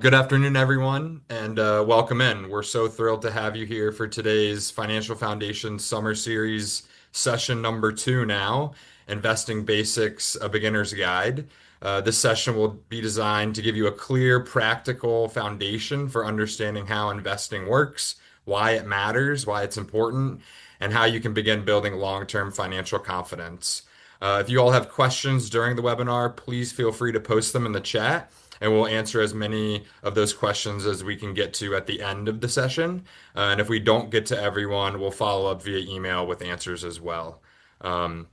Good afternoon, everyone, and welcome in. We're so thrilled to have you here for today's Financial Foundation Summer Series session number two now, Investing Basics, a Beginner's Guide. This session will be designed to give you a clear, practical foundation for understanding how investing works, why it matters, why it's important, and how you can begin building long-term financial confidence. If you all have questions during the webinar, please feel free to post them in the chat and we'll answer as many of those questions as we can get to at the end of the session. And if we don't get to everyone, we'll follow up via email with answers as well. Um,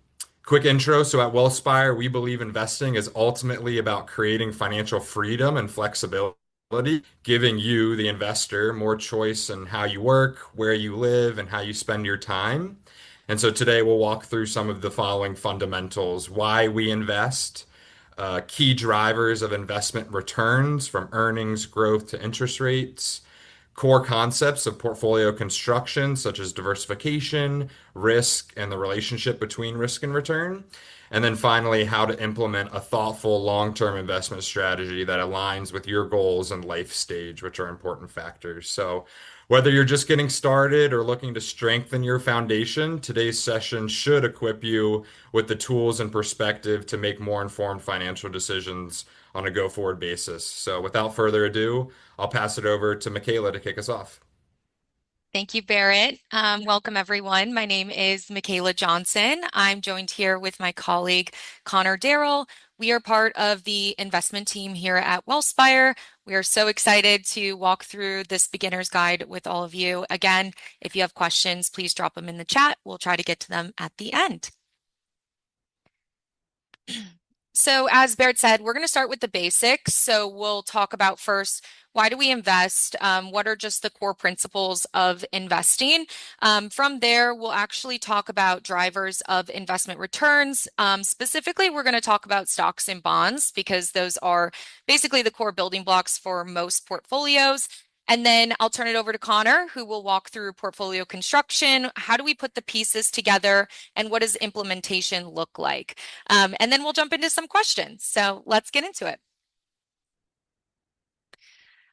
Quick intro. So at Wellspire, we believe investing is ultimately about creating financial freedom and flexibility, giving you, the investor, more choice in how you work, where you live, and how you spend your time. And so today we'll walk through some of the following fundamentals: why we invest, key drivers of investment returns from earnings growth to interest rates, core concepts of portfolio construction, such as diversification, risk, and the relationship between risk and return. And then finally, how to implement a thoughtful long-term investment strategy that aligns with your goals and life stage, which are important factors. So, whether you're just getting started or looking to strengthen your foundation, today's session should equip you with the tools and perspective to make more informed financial decisions on a go-forward basis. So, without further ado, I'll pass it over to Mckayla to kick us off. Thank you, Barrett. Welcome, everyone. My name is Mckayla Johnson. I'm joined here with my colleague, Darrell. We are part of the investment team here at Wellspire. We are so excited to walk through this beginner's guide with all of you. Again, if you have questions, please drop them in the chat. We'll try to get to them at the end. So as Baird said, we're going to start with the basics. So we'll talk about first, why do we invest? What are just the core principles of investing? From there, we'll actually talk about drivers of investment returns. Specifically, we're going to talk about stocks and bonds because those are basically the core building blocks for most portfolios. And then I'll turn it over to Connor, who will walk through portfolio construction. How do we put the pieces together? And what does implementation look like? And then we'll jump into some questions. So let's get into it.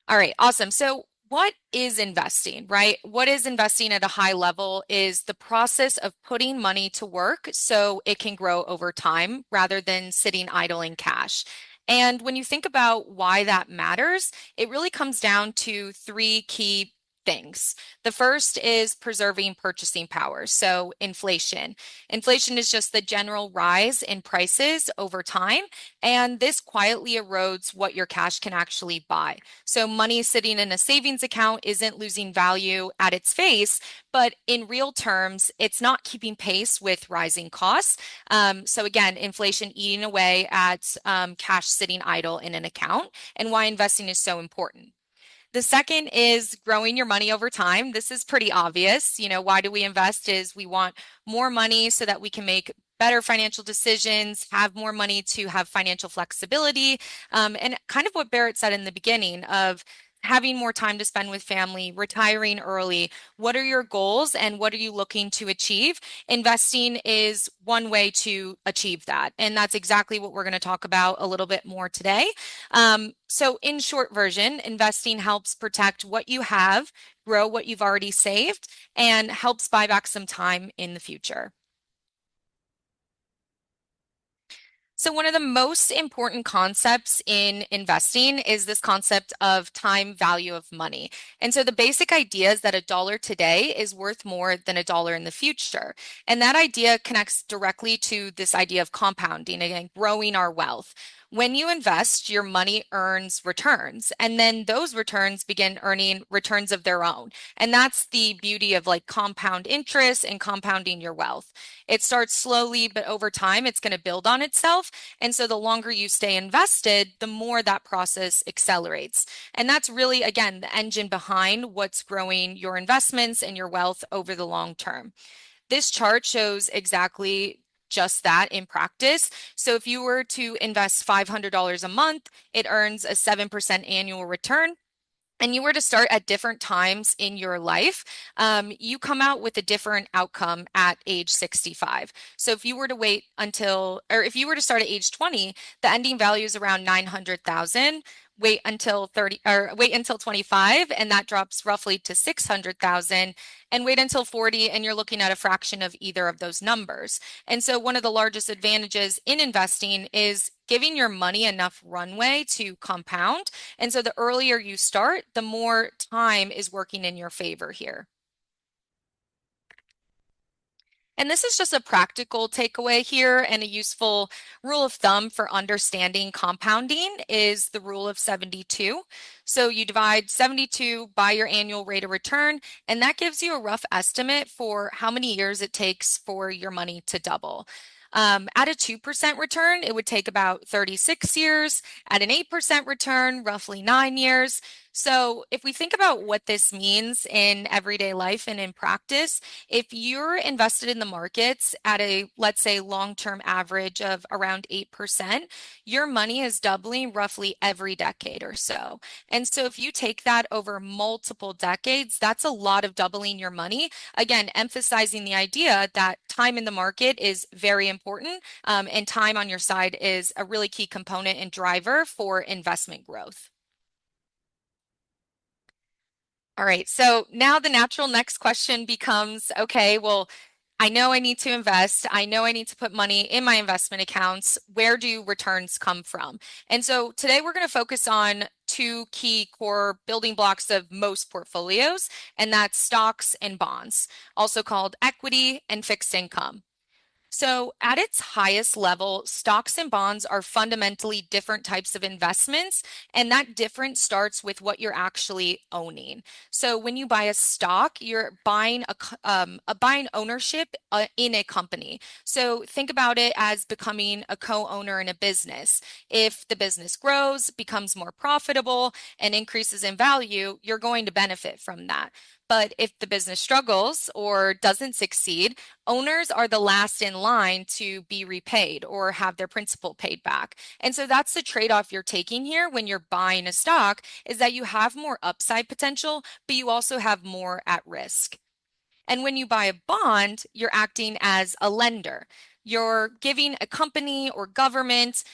All right, awesome. So what is investing, right? What is investing at a high level is the process of putting money to work so it can grow over time rather than sitting idle in cash. And when you think about why that matters, it really comes down to three key things. The first is preserving purchasing power. So inflation. Inflation is just the general rise in prices over time, and this quietly erodes what your cash can actually buy. So money sitting in a savings account isn't losing value at its face, but in real terms, it's not keeping pace with rising costs. So again, inflation eating away at cash sitting idle in an account, and why investing is so important. The second is growing your money over time. This is pretty obvious. You know, why do we invest is we want more money so that we can make better financial decisions, have more money to have financial flexibility, and kind of what Barrett said in the beginning of having more time to spend with family, retiring early. What are your goals and what are you looking to achieve? Investing is one way to achieve that. And that's exactly what we're going to talk about a little bit more today. So in short version, investing helps protect what you have, grow what you've already saved, and helps buy back some time in the future. So one of the most important concepts in investing is this concept of time value of money. And so the basic idea is that a dollar today is worth more than a dollar in the future. And that idea connects directly to this idea of compounding, again, growing our wealth. When you invest, your money earns returns, and then those returns begin earning returns of their own. And that's the beauty of like compound interest and compounding your wealth. It starts slowly, but over time, it's going to build on itself. And so the longer you stay invested, the more that process accelerates. And that's really, again, the engine behind what's growing your investments and your wealth over the long term. This chart shows exactly just that in practice. So if you were to invest $500 a month, it earns a 7% annual return. And you were to start at different times in your life, you come out with a different outcome at age 65. So if you were to wait until, or if you were to start at age 20, the ending value is around 900,000. wait until 25 and that drops roughly to 600,000, and wait until 40 and you're looking at a fraction of either of those numbers. And so one of the largest advantages in investing is giving your money enough runway to compound. And so the earlier you start, the more time is working in your favor here. And this is just a practical takeaway here, and a useful rule of thumb for understanding compounding is the rule of 72. So you divide 72 by your annual rate of return, and that gives you a rough estimate for how many years it takes for your money to double. At a 2% return, it would take about 36 years. At an 8% return, roughly 9 years. So if we think about what this means in everyday life and in practice, if you're invested in the markets at a, let's say, long-term average of around 8%, your money is doubling roughly every decade or so. And so if you take that over multiple decades, that's a lot of doubling your money. Again, emphasizing the idea that time in the market is very important, and time on your side is a really key component and driver for investment growth. All right, so now the natural next question becomes, okay, well, I know I need to invest. I know I need to put money in my investment accounts. Where do returns come from? And so today we're going to focus on two key core building blocks of most portfolios, and that's stocks and bonds, also called equity and fixed income. So, at its highest level, stocks and bonds are fundamentally different types of investments, and that difference starts with what you're actually owning. So, when you buy a stock, you're buying buying ownership in a company. So, think about it as becoming a co-owner in a business. If the business grows, becomes more profitable, and increases in value, you're going to benefit from that. But if the business struggles or doesn't succeed, owners are the last in line to be repaid or have their principal paid back. And so that's the trade-off you're taking here when you're buying a stock, is that you have more upside potential, but you also have more at risk. And when you buy a bond, you're acting as a lender. You're giving a company or government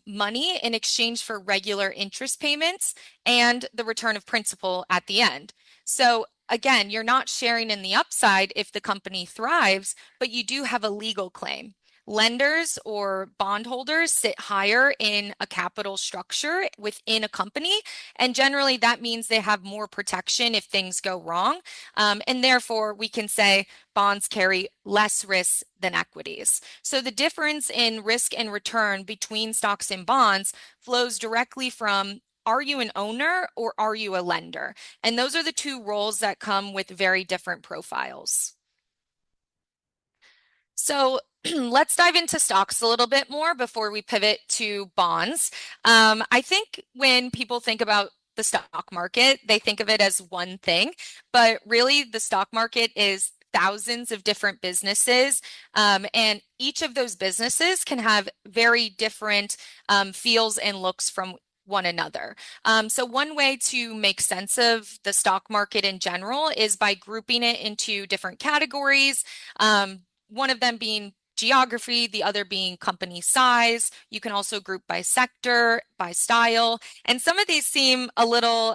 money in exchange for regular interest payments and the return of principal at the end. So again, you're not sharing in the upside if the company thrives, but you do have a legal claim. Lenders or bondholders sit higher in a capital structure within a company, and generally that means they have more protection if things go wrong. And therefore, we can say bonds carry less risk than equities. So the difference in risk and return between stocks and bonds flows directly from, are you an owner or are you a lender? And those are the two roles that come with very different profiles. So let's dive into stocks a little bit more before we pivot to bonds. I think when people think about the stock market, they think of it as one thing, but really the stock market is thousands of different businesses, and each of those businesses can have very different feels and looks from one another. So one way to make sense of the stock market in general is by grouping it into different categories. One of them being geography, the other being company size. You can also group by sector, by style. And some of these seem a little,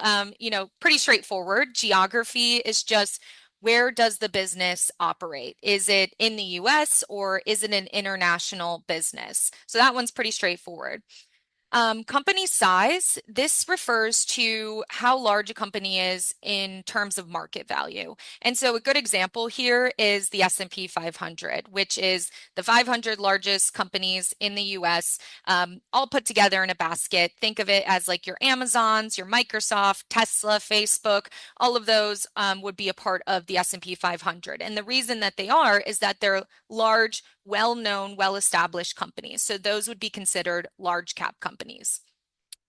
pretty straightforward. Geography is just, where does the business operate? Is it in the US or is it an international business? So that one's pretty straightforward. Company size, this refers to how large a company is in terms of market value. And so a good example here is the S&P 500, which is the 500 largest companies in the US, all put together in a basket. Think of it as like your Amazons, your Microsoft, Tesla, Facebook, all of those would be a part of the S&P 500. And the reason that they are is that they're large, well-known, well-established companies. So those would be considered large cap companies.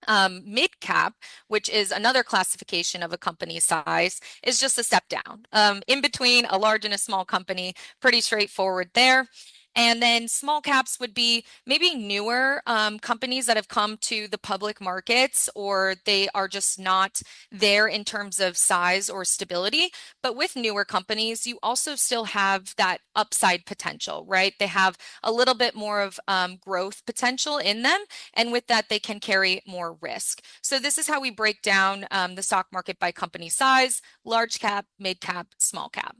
Mid cap, which is another classification of a company size, is just a step down. In between a large and a small company, pretty straightforward there. And then small caps would be maybe newer companies that have come to the public markets, or they are just not there in terms of size or stability. But with newer companies, you also still have that upside potential, right? They have a little bit more of growth potential in them. And with that, they can carry more risk. So this is how we break down the stock market by company size: large cap, mid cap, small cap.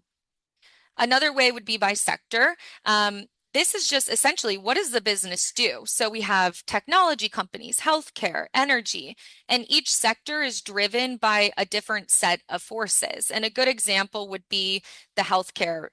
Another way would be by sector. This is just essentially, what does the business do? So we have technology companies, healthcare, energy, and each sector is driven by a different set of forces. And a good example would be the healthcare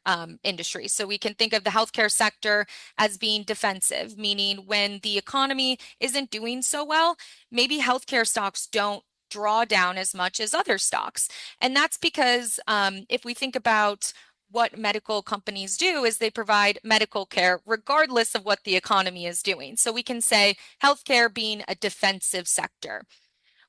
industry. So we can think of the healthcare sector as being defensive, meaning when the economy isn't doing so well, maybe healthcare stocks don't draw down as much as other stocks. And that's because if we think about what medical companies do, is they provide medical care regardless of what the economy is doing. So we can say healthcare being a defensive sector.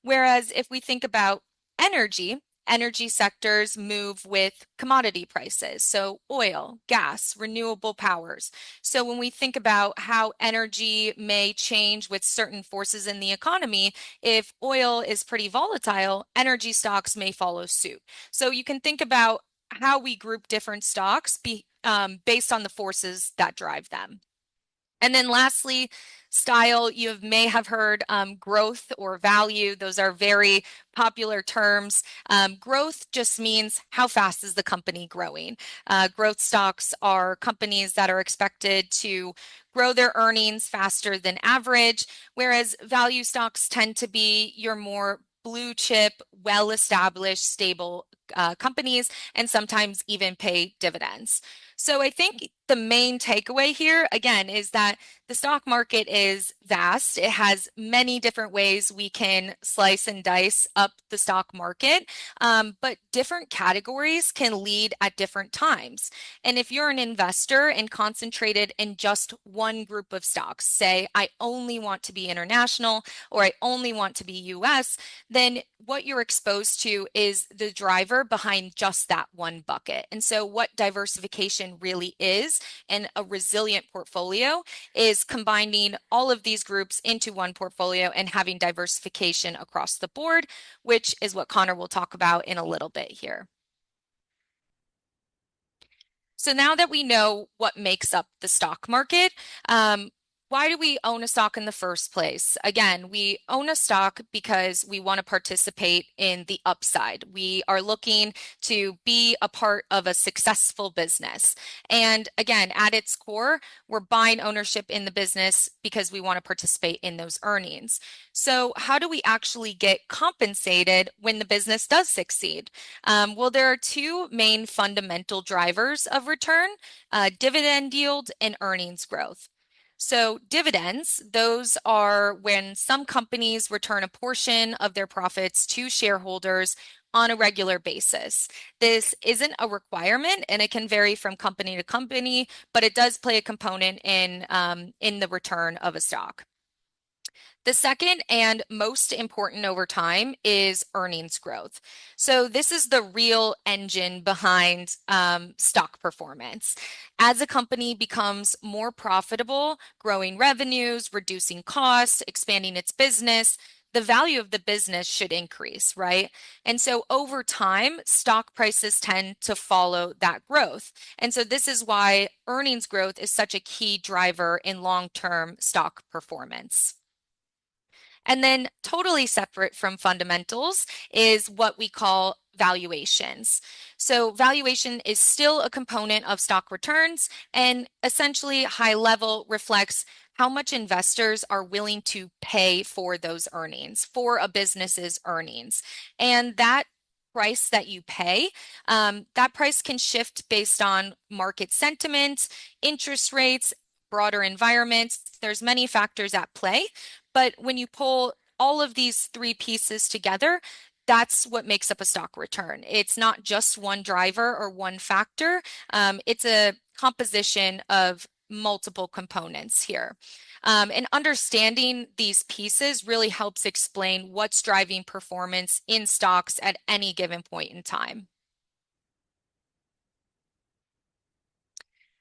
Whereas if we think about energy, energy sectors move with commodity prices, so oil, gas, renewable powers. So when we think about how energy may change with certain forces in the economy, if oil is pretty volatile, energy stocks may follow suit. So you can think about how we group different stocks based on the forces that drive them. And then lastly, style, you may have heard growth or value. Those are very popular terms. Growth just means how fast is the company growing. Growth stocks are companies that are expected to grow their earnings faster than average, whereas value stocks tend to be your more blue chip, well-established, stable companies, and sometimes even pay dividends. So I think the main takeaway here, again, is that the stock market is vast. It has many different ways we can slice and dice up the stock market, but different categories can lead at different times. And if you're an investor and concentrated in just one group of stocks, say, I only want to be international or I only want to be US, then what you're exposed to is the driver behind just that one bucket. And so what diversification really is, and a resilient portfolio, is combining all of these groups into one portfolio and having diversification across the board, which is what Connor will talk about in a little bit here. So now that we know what makes up the stock market, why do we own a stock in the first place? Again, we own a stock because we want to participate in the upside. We are looking to be a part of a successful business. And again, at its core, we're buying ownership in the business because we want to participate in those earnings. So how do we actually get compensated when the business does succeed? Well, there are two main fundamental drivers of return: dividend yield and earnings growth. So dividends, those are when some companies return a portion of their profits to shareholders on a regular basis. This isn't a requirement, and it can vary from company to company, but it does play a component in the return of a stock. The second and most important over time is earnings growth. So this is the real engine behind stock performance. As a company becomes more profitable, growing revenues, reducing costs, expanding its business, the value of the business should increase, right? And so over time, stock prices tend to follow that growth. And so this is why earnings growth is such a key driver in long-term stock performance. And then totally separate from fundamentals is what we call valuations. So valuation is still a component of stock returns, and essentially high level reflects how much investors are willing to pay for those earnings, for a business's earnings. And that price that you pay, that price can shift based on market sentiment, interest rates, broader environments. There's many factors at play. But when you pull all of these three pieces together, that's what makes up a stock return. It's not just one driver or one factor. It's a composition of multiple components here. And understanding these pieces really helps explain what's driving performance in stocks at any given point in time.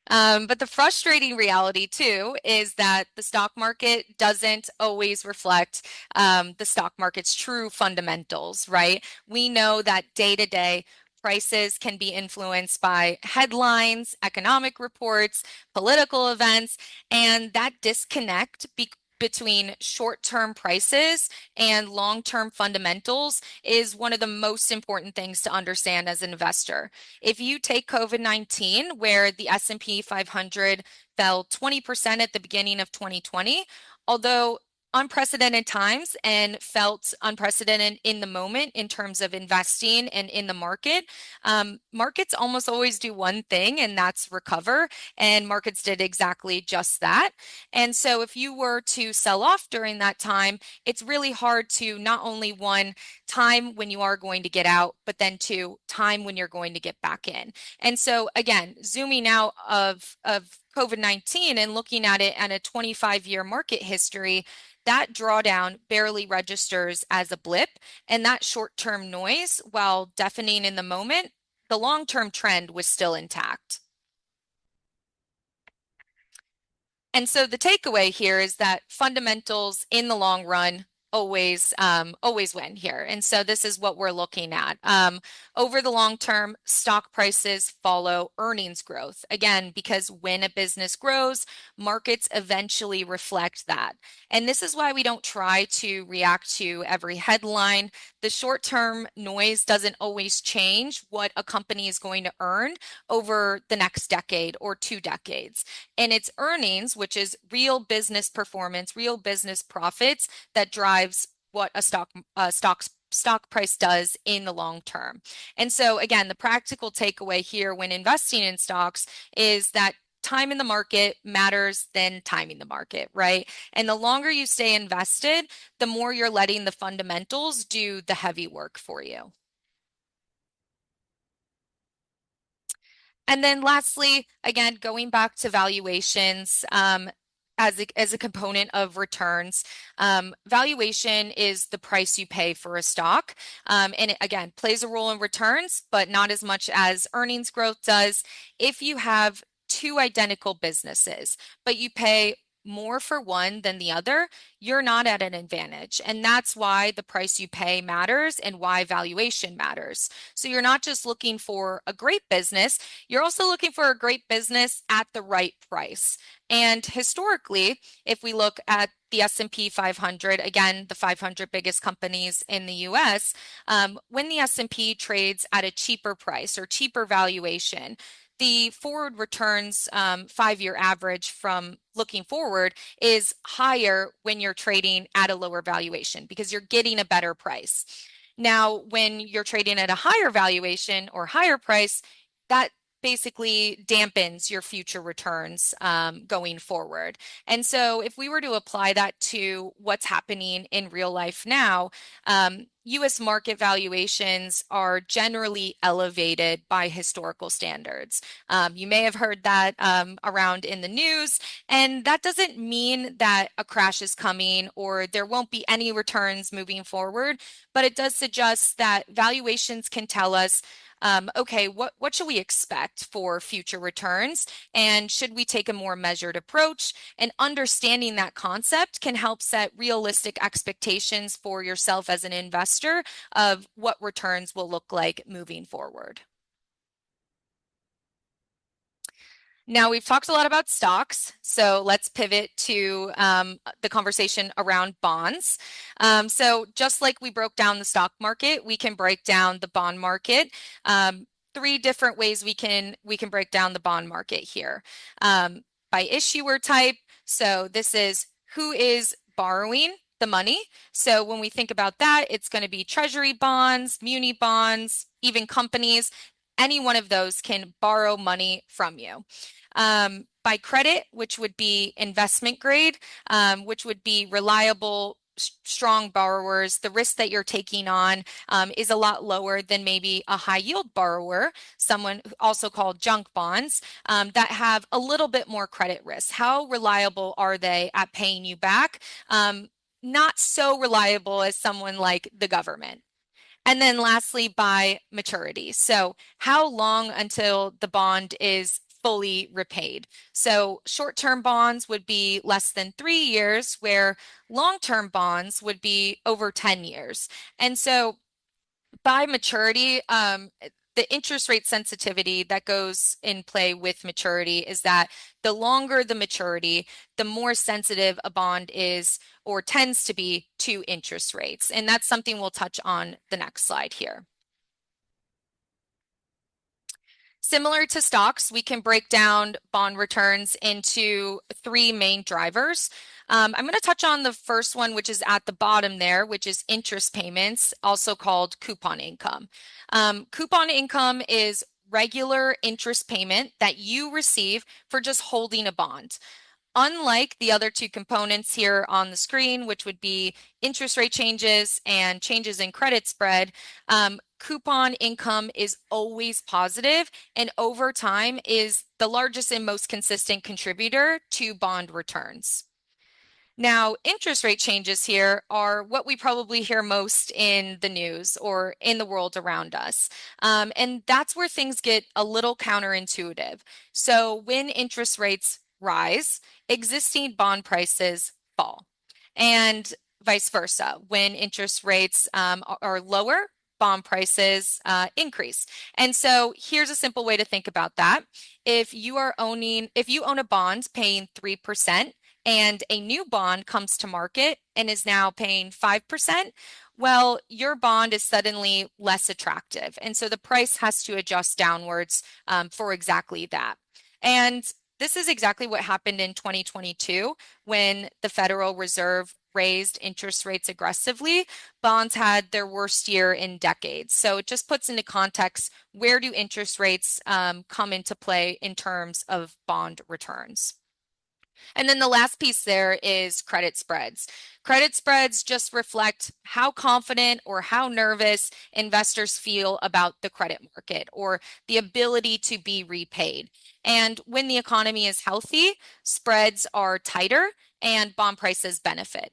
But the frustrating reality too is that the stock market doesn't always reflect the stock market's true fundamentals, right? We know that day to day prices can be influenced by headlines, economic reports, political events, and that disconnect between short-term prices and long-term fundamentals is one of the most important things to understand as an investor. If you take COVID-19, where the S&P 500 fell 20% at the beginning of 2020, although unprecedented times and felt unprecedented in the moment in terms of investing and in the market, markets almost always do one thing, and that's recover. And markets did exactly just that. And so if you were to sell off during that time, it's really hard to not only one, time when you are going to get out, but then two, time when you're going to get back in. And so again, zooming out of COVID-19 and looking at it at a 25-year market history, that drawdown barely registers as a blip, and that short-term noise, while deafening in the moment, the long-term trend was still intact. And so the takeaway here is that fundamentals in the long run always win here. And so this is what we're looking at. Over the long term, stock prices follow earnings growth. Again, because when a business grows, markets eventually reflect that. And this is why we don't try to react to every headline. The short-term noise doesn't always change what a company is going to earn over the next decade or 2 decades. And it's earnings, which is real business performance, real business profits, that drives what a stock price does in the long term. And so again, the practical takeaway here when investing in stocks is that time in the market matters than timing the market, right? And the longer you stay invested, the more you're letting the fundamentals do the heavy work for you. And then lastly, again, going back to valuations, as a component of returns, valuation is the price you pay for a stock. And it, again, plays a role in returns, but not as much as earnings growth does. If you have two identical businesses, but you pay more for one than the other, you're not at an advantage. And that's why the price you pay matters and why valuation matters. So you're not just looking for a great business, you're also looking for a great business at the right price. And historically, if we look at the S&P 500, again, the 500 biggest companies in the US, when the S&P trades at a cheaper price or cheaper valuation, the forward returns 5-year average from looking forward is higher when you're trading at a lower valuation because you're getting a better price. Now, when you're trading at a higher valuation or higher price, that basically dampens your future returns going forward. And so if we were to apply that to what's happening in real life now, US market valuations are generally elevated by historical standards. You may have heard that around in the news, and that doesn't mean that a crash is coming or there won't be any returns moving forward, but it does suggest that valuations can tell us okay, what should we expect for future returns? And should we take a more measured approach? And understanding that concept can help set realistic expectations for yourself as an investor of what returns will look like moving forward. Now, we've talked a lot about stocks, so let's pivot to the conversation around bonds. So just like we broke down the stock market, we can break down the bond market. 3 different ways we can break down the bond market here. By issuer type, so this is who is borrowing the money. So when we think about that, it's going to be treasury bonds, muni bonds, even companies. Any one of those can borrow money from you. By credit, which would be investment grade, which would be reliable, strong borrowers, the risk that you're taking on is a lot lower than maybe a high yield borrower, someone also called junk bonds, that have a little bit more credit risk. How reliable are they at paying you back? Not so reliable as someone like the government. And then lastly, by maturity. So how long until the bond is fully repaid. So short-term bonds would be less than 3 years, where long-term bonds would be over 10 years. And so by maturity, the interest rate sensitivity that goes in play with maturity is that the longer the maturity, the more sensitive a bond is or tends to be to interest rates. And that's something we'll touch on the next slide here. Similar to stocks, we can break down bond returns into three main drivers. I'm going to touch on the first one, which is at the bottom there, which is interest payments, also called coupon income. Coupon income is regular interest payment that you receive for just holding a bond. Unlike the other two components here on the screen, which would be interest rate changes and changes in credit spread, coupon income is always positive and over time is the largest and most consistent contributor to bond returns. Now, interest rate changes here are what we probably hear most in the news or in the world around us. And that's where things get a little counterintuitive. So when interest rates rise, existing bond prices fall, and vice versa. When interest rates are lower, bond prices increase. And so here's a simple way to think about that. If you own a bond paying 3%, and a new bond comes to market and is now paying 5%, well, your bond is suddenly less attractive. And so the price has to adjust downwards for exactly that. And this is exactly what happened in 2022 when the Federal Reserve raised interest rates aggressively. Bonds had their worst year in decades. So it just puts into context, where do interest rates come into play in terms of bond returns? And then the last piece there is credit spreads. Credit spreads just reflect how confident or how nervous investors feel about the credit market or the ability to be repaid. And when the economy is healthy, spreads are tighter and bond prices benefit.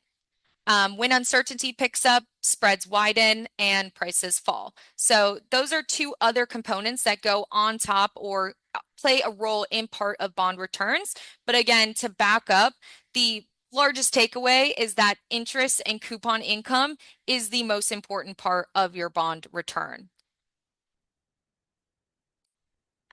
When uncertainty picks up, spreads widen and prices fall. So those are two other components that go on top or play a role in part of bond returns. But again, to back up, the largest takeaway is that interest and coupon income is the most important part of your bond return.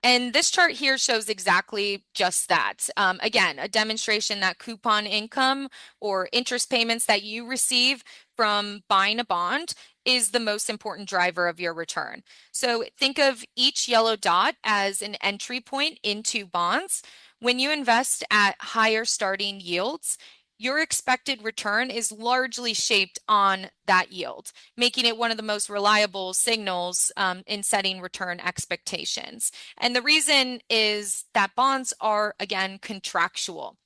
And this chart here shows exactly just that. Again, a demonstration that coupon income or interest payments that you receive from buying a bond is the most important driver of your return. So think of each yellow dot as an entry point into bonds. When you invest at higher starting yields, your expected return is largely shaped on that yield, making it one of the most reliable signals in setting return expectations. And the reason is that bonds are, again, contractual.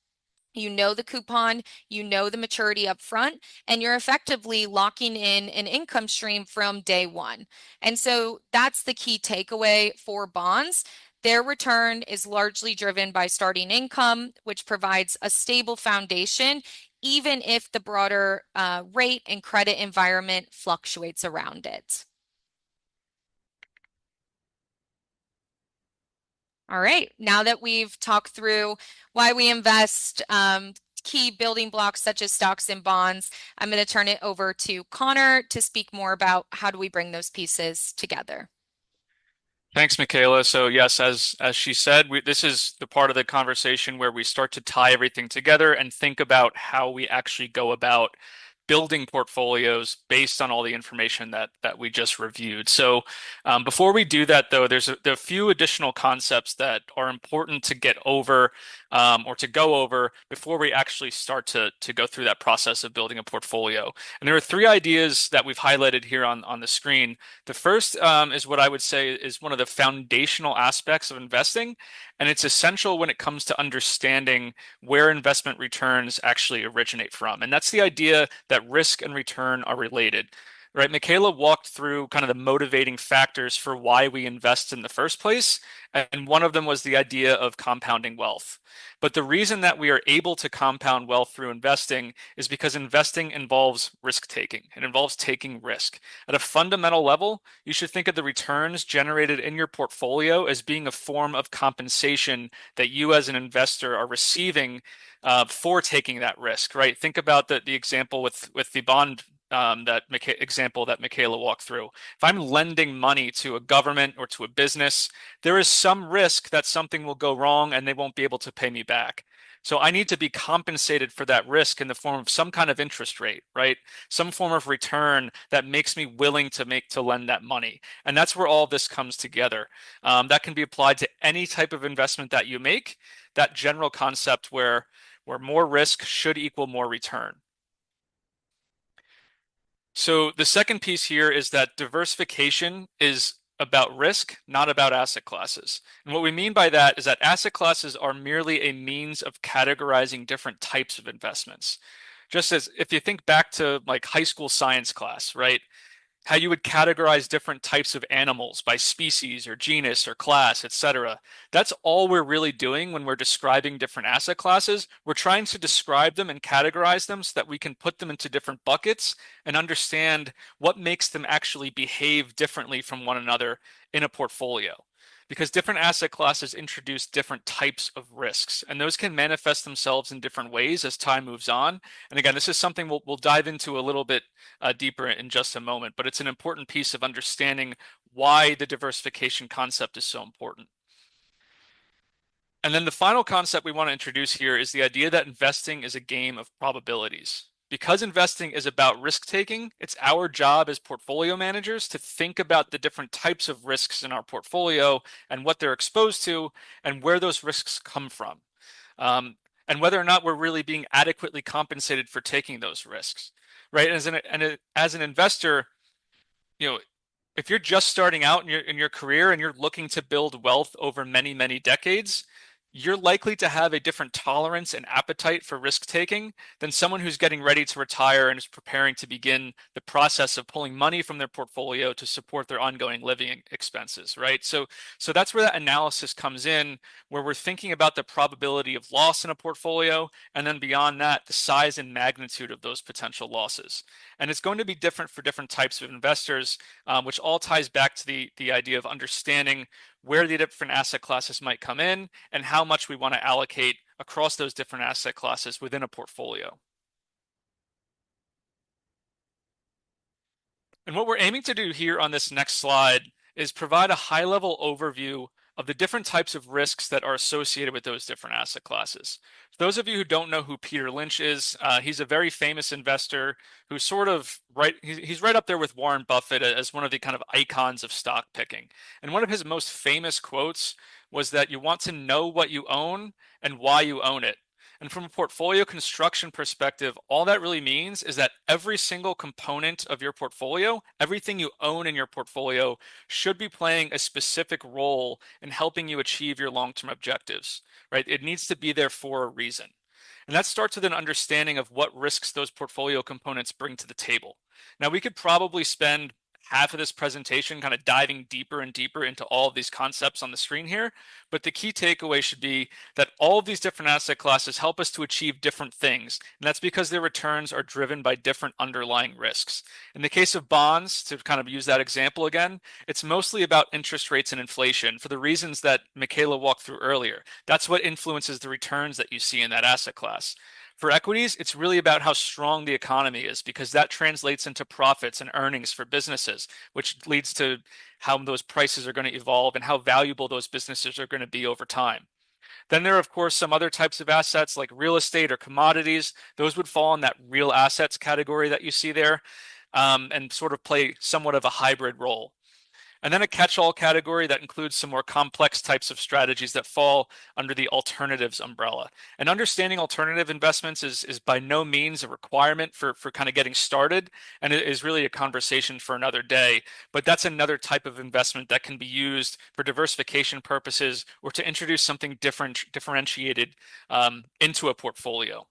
You know the coupon, you know the maturity up front, and you're effectively locking in an income stream from day one. And so that's the key takeaway for bonds. Their return is largely driven by starting income, which provides a stable foundation, even if the broader rate and credit environment fluctuates around it. All right, now that we've talked through why we invest, key building blocks such as stocks and bonds, I'm going to turn it over to Connor to speak more about how do we bring those pieces together. Thanks, Mckayla. So yes, as she said, this is the part of the conversation where we start to tie everything together and think about how we actually go about building portfolios based on all the information that we just reviewed. So before we do that, though, there are a few additional concepts that are important to get over or to go over before we actually start to go through that process of building a portfolio. And there are three ideas that we've highlighted here on the screen. The first is what I would say is one of the foundational aspects of investing, and it's essential when it comes to understanding where investment returns actually originate from. And that's the idea that risk and return are related. right? Mckayla walked through kind of the motivating factors for why we invest in the first place, and one of them was the idea of compounding wealth. But the reason that we are able to compound wealth through investing is because investing involves risk taking. It involves taking risk. At a fundamental level, you should think of the returns generated in your portfolio as being a form of compensation that you as an investor are receiving for taking that risk, right? Think about the example with the bond example that Mckayla walked through. If I'm lending money to a government or to a business, there is some risk that something will go wrong and they won't be able to pay me back. So I need to be compensated for that risk in the form of some kind of interest rate, right? Some form of return that makes me willing to lend that money. And that's where all this comes together. That can be applied to any type of investment that you make. That general concept where more risk should equal more return. So the second piece here is that diversification is about risk, not about asset classes. And what we mean by that is that asset classes are merely a means of categorizing different types of investments. Just as if you think back to like high school science class, right? How you would categorize different types of animals by species or genus or class, etc. That's all we're really doing when we're describing different asset classes. We're trying to describe them and categorize them so that we can put them into different buckets and understand what makes them actually behave differently from one another in a portfolio. Because different asset classes introduce different types of risks, and those can manifest themselves in different ways as time moves on. And again, this is something we'll dive into a little bit deeper in just a moment, but it's an important piece of understanding why the diversification concept is so important. And then the final concept we want to introduce here is the idea that investing is a game of probabilities. Because investing is about risk taking, it's our job as portfolio managers to think about the different types of risks in our portfolio and what they're exposed to and where those risks come from. And whether or not we're really being adequately compensated for taking those risks, right? As an investor, you know, if you're just starting out in your career and you're looking to build wealth over many, many decades, you're likely to have a different tolerance and appetite for risk taking than someone who's getting ready to retire and is preparing to begin the process of pulling money from their portfolio to support their ongoing living expenses, right? So that's where that analysis comes in, where we're thinking about the probability of loss in a portfolio, and then beyond that, the size and magnitude of those potential losses. And it's going to be different for different types of investors, which all ties back to the idea of understanding where the different asset classes might come in and how much we want to allocate across those different asset classes within a portfolio. And what we're aiming to do here on this next slide is provide a high-level overview of the different types of risks that are associated with those different asset classes. For those of you who don't know who Peter Lynch is, he's a very famous investor who's sort of he's right up there with Warren Buffett as one of the kind of icons of stock picking. And one of his most famous quotes was that you want to know what you own and why you own it. And from a portfolio construction perspective, all that really means is that every single component of your portfolio, everything you own in your portfolio, should be playing a specific role in helping you achieve your long-term objectives, right? It needs to be there for a reason. And that starts with an understanding of what risks those portfolio components bring to the table. Now, we could probably spend half of this presentation kind of diving deeper and deeper into all of these concepts on the screen here. But the key takeaway should be that all of these different asset classes help us to achieve different things. And that's because their returns are driven by different underlying risks. In the case of bonds, to kind of use that example again, it's mostly about interest rates and inflation for the reasons that Mckayla walked through earlier. That's what influences the returns that you see in that asset class. For equities, it's really about how strong the economy is because that translates into profits and earnings for businesses, which leads to how those prices are going to evolve and how valuable those businesses are going to be over time. Then there are, of course, some other types of assets like real estate or commodities. Those would fall in that real assets category that you see there, and sort of play somewhat of a hybrid role. And then a catch-all category that includes some more complex types of strategies that fall under the alternatives umbrella. And understanding alternative investments is by no means a requirement for kind of getting started, and it is really a conversation for another day. But that's another type of investment that can be used for diversification purposes or to introduce something differentiated into a portfolio.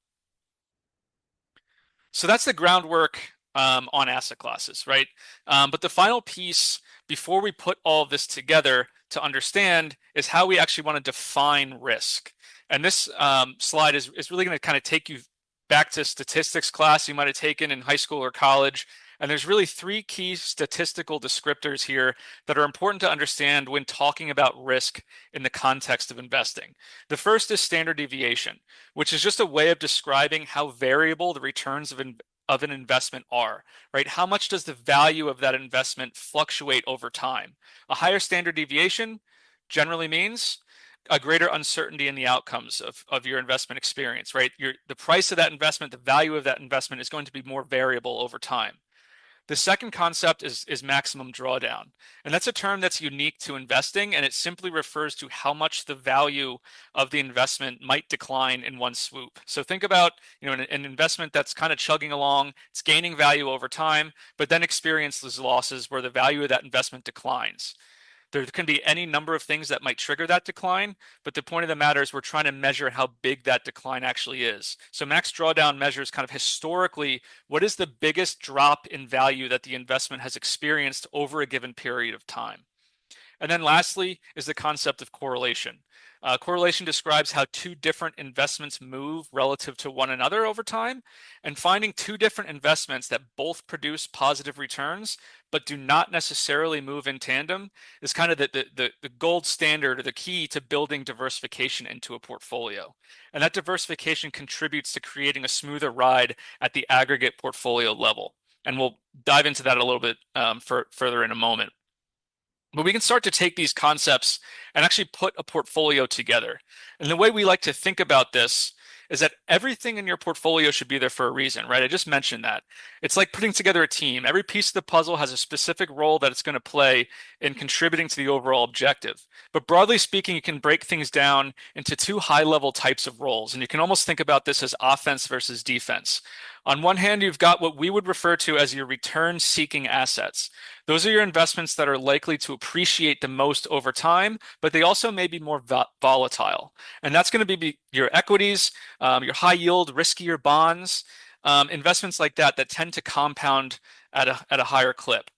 So that's the groundwork on asset classes, right? But the final piece before we put all of this together to understand is how we actually want to define risk. And this slide is really going to kind of take you back to statistics class you might have taken in high school or college. And there's really three key statistical descriptors here that are important to understand when talking about risk in the context of investing. The first is standard deviation, which is just a way of describing how variable the returns of an investment are, right? How much does the value of that investment fluctuate over time? A higher standard deviation generally means a greater uncertainty in the outcomes of your investment experience, right? The price of that investment, the value of that investment is going to be more variable over time. The second concept is maximum drawdown. And that's a term that's unique to investing, and it simply refers to how much the value of the investment might decline in one swoop. So think about, an investment that's kind of chugging along, it's gaining value over time, but then experiences losses where the value of that investment declines. There can be any number of things that might trigger that decline, but the point of the matter is we're trying to measure how big that decline actually is. So max drawdown measures kind of historically what is the biggest drop in value that the investment has experienced over a given period of time. And then lastly is the concept of correlation. Correlation describes how two different investments move relative to one another over time, and finding two different investments that both produce positive returns but do not necessarily move in tandem is kind of the gold standard or the key to building diversification into a portfolio. And that diversification contributes to creating a smoother ride at the aggregate portfolio level. And we'll dive into that a little bit further in a moment. But we can start to take these concepts and actually put a portfolio together. And the way we like to think about this is that everything in your portfolio should be there for a reason, right? I just mentioned that. It's like putting together a team. Every piece of the puzzle has a specific role that it's going to play in contributing to the overall objective. But broadly speaking, you can break things down into two high-level types of roles. And you can almost think about this as offense versus defense. On one hand, you've got what we would refer to as your return-seeking assets. Those are your investments that are likely to appreciate the most over time, but they also may be more volatile. And that's going to be your equities, your high yield, riskier bonds, investments like that that tend to compound at a higher clip.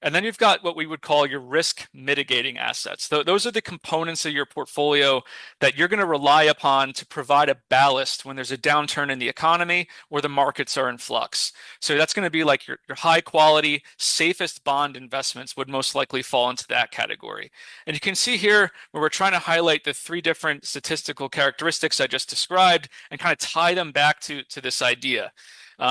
And then you've got what we would call your risk mitigating assets. Those are the components of your portfolio that you're going to rely upon to provide a ballast when there's a downturn in the economy or the markets are in flux. So that's going to be like your high quality, safest bond investments would most likely fall into that category. And you can see here where we're trying to highlight the three different statistical characteristics I just described and kind of tie them back to this idea.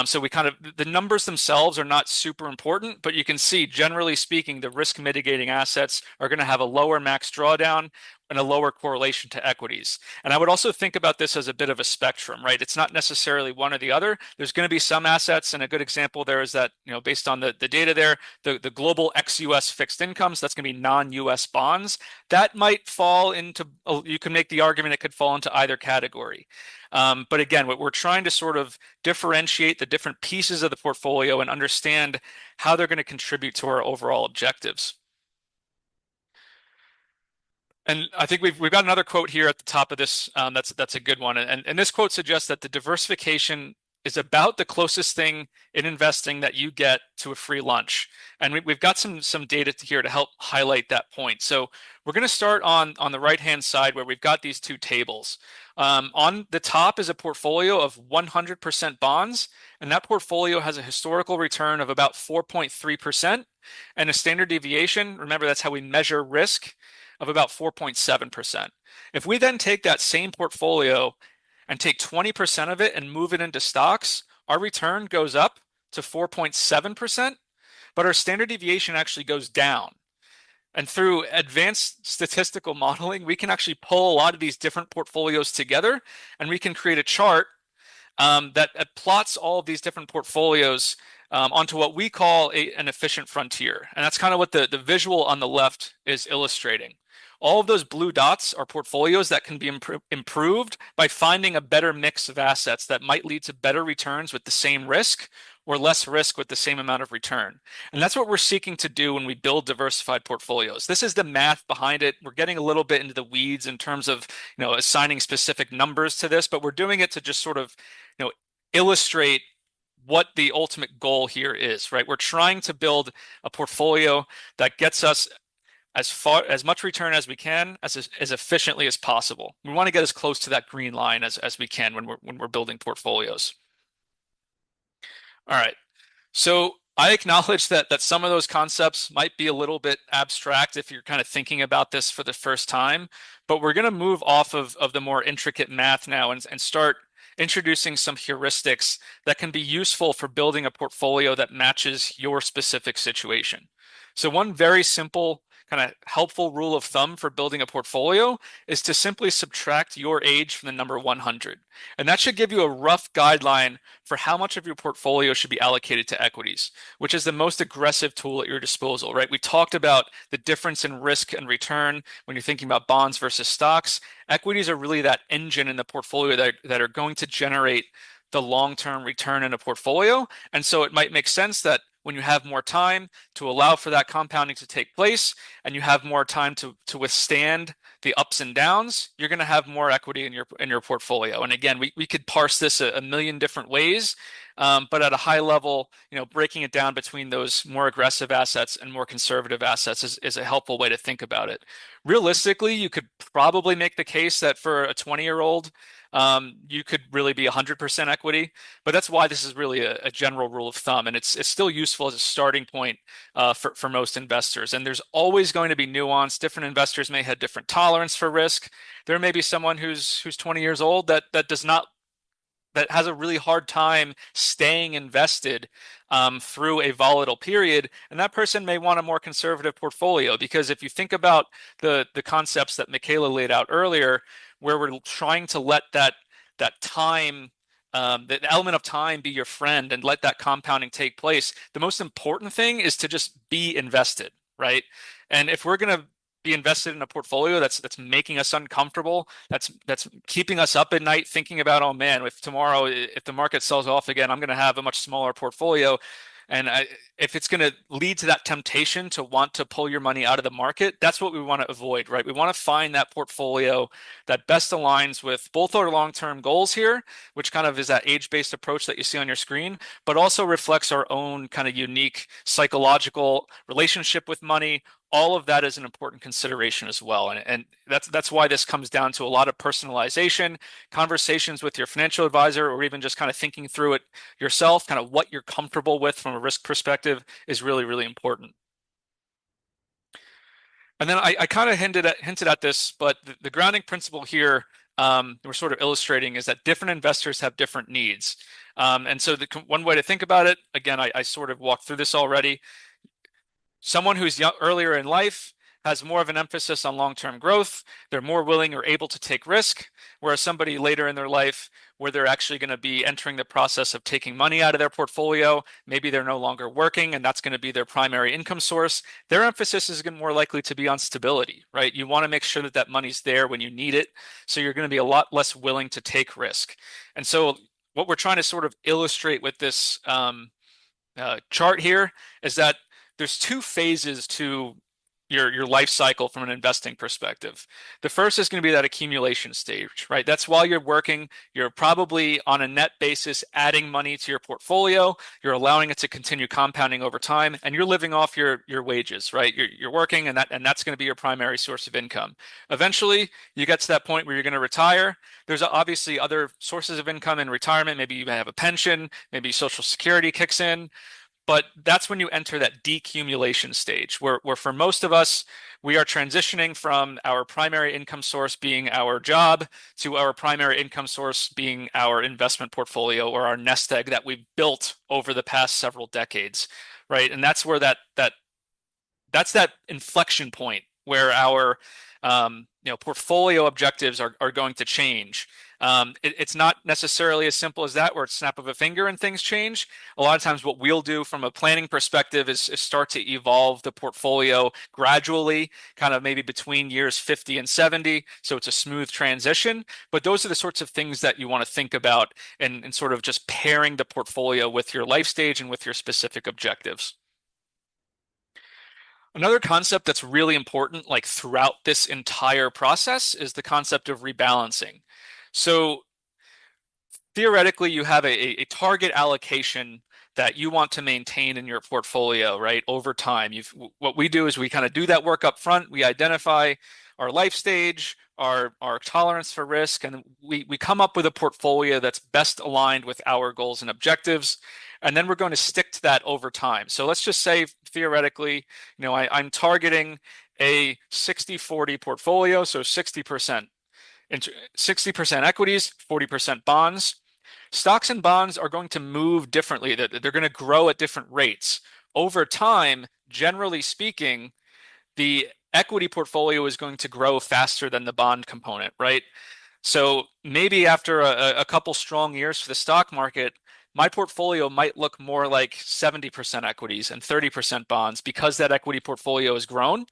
So the numbers themselves are not super important, but you can see, generally speaking, the risk mitigating assets are going to have a lower max drawdown and a lower correlation to equities. And I would also think about this as a bit of a spectrum, right? It's not necessarily one or the other. There's going to be some assets, and a good example there is that, based on the data there, the global ex-US fixed incomes, that's going to be non-US bonds. That might fall into, you can make the argument it could fall into either category. But again, what we're trying to sort of differentiate the different pieces of the portfolio and understand how they're going to contribute to our overall objectives. And I think we've got another quote here at the top of this. That's a good one. And this quote suggests that the diversification is about the closest thing in investing that you get to a free lunch. And we've got some data here to help highlight that point. So we're going to start on the right-hand side where we've got these two tables. On the top is a portfolio of 100% bonds, and that portfolio has a historical return of about 4.3% and a standard deviation, remember that's how we measure risk, of about 4.7%. If we then take that same portfolio and take 20% of it and move it into stocks, our return goes up to 4.7%, but our standard deviation actually goes down. And through advanced statistical modeling, we can actually pull a lot of these different portfolios together, and we can create a chart that plots all of these different portfolios onto what we call an efficient frontier. And that's kind of what the visual on the left is illustrating. All of those blue dots are portfolios that can be improved by finding a better mix of assets that might lead to better returns with the same risk or less risk with the same amount of return. And that's what we're seeking to do when we build diversified portfolios. This is the math behind it. We're getting a little bit into the weeds in terms of, assigning specific numbers to this, but we're doing it to just sort of, illustrate what the ultimate goal here is, right? We're trying to build a portfolio that gets us as much return as we can as efficiently as possible. We want to get as close to that green line as we can when we're building portfolios. All right. So I acknowledge that some of those concepts might be a little bit abstract if you're kind of thinking about this for the first time, but we're going to move off of the more intricate math now and start introducing some heuristics that can be useful for building a portfolio that matches your specific situation. So one very simple kind of helpful rule of thumb for building a portfolio is to simply subtract your age from the number 100. And that should give you a rough guideline for how much of your portfolio should be allocated to equities, which is the most aggressive tool at your disposal, right? We talked about the difference in risk and return when you're thinking about bonds versus stocks. Equities are really that engine in the portfolio that are going to generate the long-term return in a portfolio. And so it might make sense that when you have more time to allow for that compounding to take place and you have more time to withstand the ups and downs, you're going to have more equity in your portfolio. And again, we could parse this a million different ways, but at a high level, breaking it down between those more aggressive assets and more conservative assets is a helpful way to think about it. Realistically, you could probably make the case that for a 20-year-old, you could really be 100% equity, but that's why this is really a general rule of thumb, and it's still useful as a starting point for most investors. And there's always going to be nuance. Different investors may have different tolerance for risk. There may be someone who's 20 years old that has a really hard time staying invested through a volatile period, and that person may want a more conservative portfolio. Because if you think about the concepts that Mckayla laid out earlier, where we're trying to let that time, the element of time be your friend and let that compounding take place, the most important thing is to just be invested, right? And if we're going to be invested in a portfolio that's making us uncomfortable, that's keeping us up at night thinking about, oh man, if tomorrow, if the market sells off again, I'm going to have a much smaller portfolio. And if it's going to lead to that temptation to want to pull your money out of the market, that's what we want to avoid, right? We want to find that portfolio that best aligns with both our long-term goals here, which kind of is that age-based approach that you see on your screen, but also reflects our own kind of unique psychological relationship with money. All of that is an important consideration as well. And that's why this comes down to a lot of personalization, conversations with your financial advisor, or even just kind of thinking through it yourself, kind of what you're comfortable with from a risk perspective is really, really important. And then I kind of hinted at this, but the grounding principle here we're sort of illustrating is that different investors have different needs. And so one way to think about it, again, I sort of walked through this already. Someone who's earlier in life has more of an emphasis on long-term growth. They're more willing or able to take risk, whereas somebody later in their life where they're actually going to be entering the process of taking money out of their portfolio, maybe they're no longer working and that's going to be their primary income source. Their emphasis is more likely to be on stability, right? You want to make sure that that money's there when you need it. So you're going to be a lot less willing to take risk. And so what we're trying to sort of illustrate with this chart here is that there's two phases to your life cycle from an investing perspective. The first is going to be that accumulation stage, right? That's while you're working, you're probably on a net basis adding money to your portfolio, you're allowing it to continue compounding over time, and you're living off your wages, right? You're working, and that's going to be your primary source of income. Eventually, you get to that point where you're going to retire. There's obviously other sources of income in retirement. Maybe you have a pension, maybe Social Security kicks in. But that's when you enter that decumulation stage, where for most of us, we are transitioning from our primary income source being our job to our primary income source being our investment portfolio or our nest egg that we've built over the past several decades, right? And that's where that's that inflection point where our portfolio objectives are going to change. It's not necessarily as simple as that, where it's snap of a finger and things change. A lot of times what we'll do from a planning perspective is start to evolve the portfolio gradually, kind of maybe between years 50 and 70. So it's a smooth transition. But those are the sorts of things that you want to think about and sort of just pairing the portfolio with your life stage and with your specific objectives. Another concept that's really important, like throughout this entire process, is the concept of rebalancing. So theoretically you have a target allocation that you want to maintain in your portfolio, right, over time. What we do is we kind of do that work up front. We identify our life stage, our tolerance for risk, and we come up with a portfolio that's best aligned with our goals and objectives. And then we're going to stick to that over time. So let's just say theoretically, I'm targeting a 60-40 portfolio, so 60% equities, 40% bonds. Stocks and bonds are going to move differently. They're going to grow at different rates. Over time, generally speaking, the equity portfolio is going to grow faster than the bond component, right? So maybe after a couple strong years for the stock market, my portfolio might look more like 70% equities and 30% bonds because that equity portfolio has grown.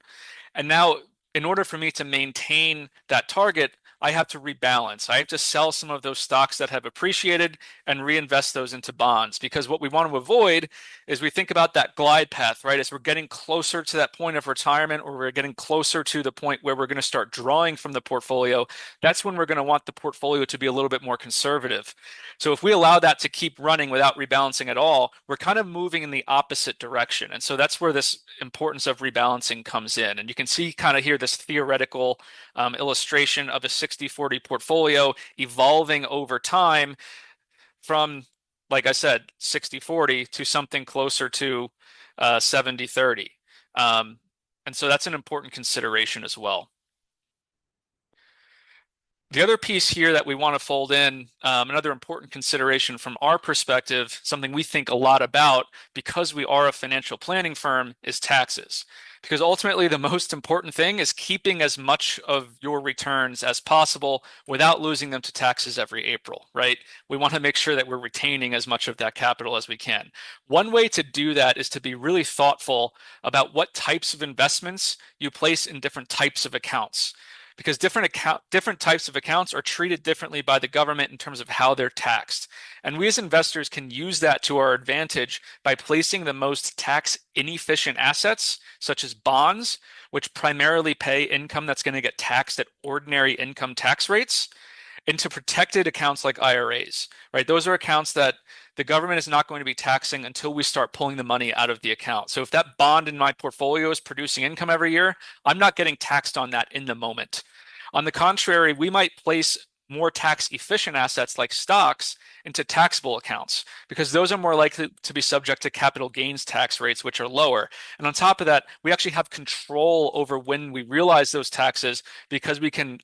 And now, in order for me to maintain that target, I have to rebalance. I have to sell some of those stocks that have appreciated and reinvest those into bonds. Because what we want to avoid is we think about that glide path, right? As we're getting closer to that point of retirement, or we're getting closer to the point where we're going to start drawing from the portfolio, that's when we're going to want the portfolio to be a little bit more conservative. So if we allow that to keep running without rebalancing at all, we're kind of moving in the opposite direction. And so that's where this importance of rebalancing comes in. And you can see kind of here this theoretical illustration of a 60-40 portfolio evolving over time from, like I said, 60-40 to something closer to 70-30. And so that's an important consideration as well. The other piece here that we want to fold in, another important consideration from our perspective, something we think a lot about because we are a financial planning firm, is taxes. Because ultimately, the most important thing is keeping as much of your returns as possible without losing them to taxes every April, right? We want to make sure that we're retaining as much of that capital as we can. One way to do that is to be really thoughtful about what types of investments you place in different types of accounts, because different types of accounts are treated differently by the government in terms of how they're taxed. And we as investors can use that to our advantage by placing the most tax inefficient assets, such as bonds, which primarily pay income that's going to get taxed at ordinary income tax rates, into protected accounts like IRAs, right? Those are accounts that the government is not going to be taxing until we start pulling the money out of the account. So if that bond in my portfolio is producing income every year, I'm not getting taxed on that in the moment. On the contrary, we might place more tax efficient assets like stocks into taxable accounts because those are more likely to be subject to capital gains tax rates, which are lower. And on top of that, we actually have control over when we realize those taxes because we can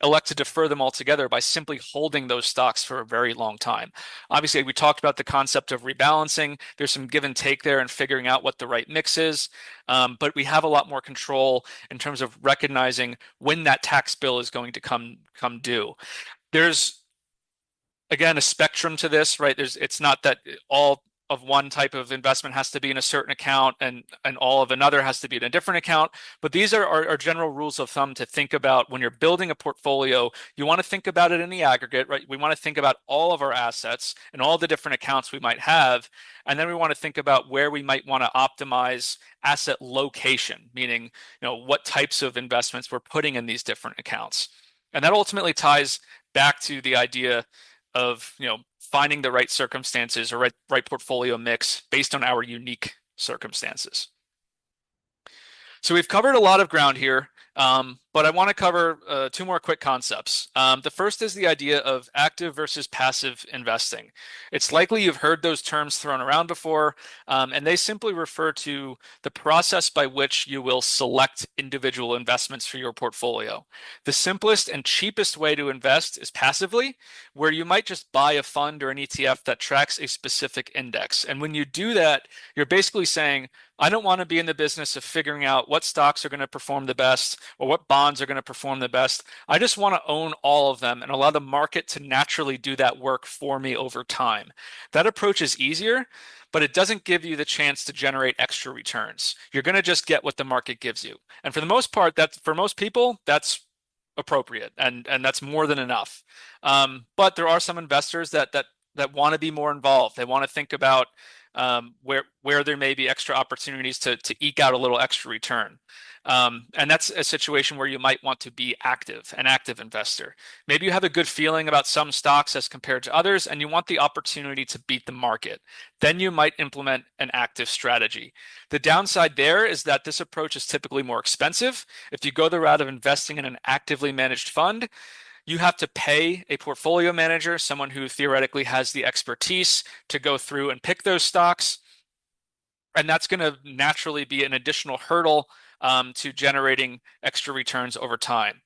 elect to defer them altogether by simply holding those stocks for a very long time. Obviously, we talked about the concept of rebalancing. There's some give and take there and figuring out what the right mix is. But we have a lot more control in terms of recognizing when that tax bill is going to come due. There's, again, a spectrum to this, right? It's not that all of one type of investment has to be in a certain account and all of another has to be in a different account. But these are general rules of thumb to think about when you're building a portfolio. You want to think about it in the aggregate, right? We want to think about all of our assets and all the different accounts we might have. And then we want to think about where we might want to optimize asset location, meaning, what types of investments we're putting in these different accounts. And that ultimately ties back to the idea of, finding the right circumstances or right portfolio mix based on our unique circumstances. So we've covered a lot of ground here, but I want to cover two more quick concepts. The first is the idea of active versus passive investing. It's likely you've heard those terms thrown around before, and they simply refer to the process by which you will select individual investments for your portfolio. The simplest and cheapest way to invest is passively, where you might just buy a fund or an ETF that tracks a specific index. And when you do that, you're basically saying, I don't want to be in the business of figuring out what stocks are going to perform the best or what bonds are going to perform the best. I just want to own all of them and allow the market to naturally do that work for me over time. That approach is easier, but it doesn't give you the chance to generate extra returns. You're going to just get what the market gives you. And for the most part, for most people, that's appropriate and that's more than enough. But there are some investors that want to be more involved. They want to think about where there may be extra opportunities to eke out a little extra return. And that's a situation where you might want to be active, an active investor. Maybe you have a good feeling about some stocks as compared to others, and you want the opportunity to beat the market. Then you might implement an active strategy. The downside there is that this approach is typically more expensive. If you go the route of investing in an actively managed fund, you have to pay a portfolio manager, someone who theoretically has the expertise to go through and pick those stocks. And that's going to naturally be an additional hurdle to generating extra returns over time.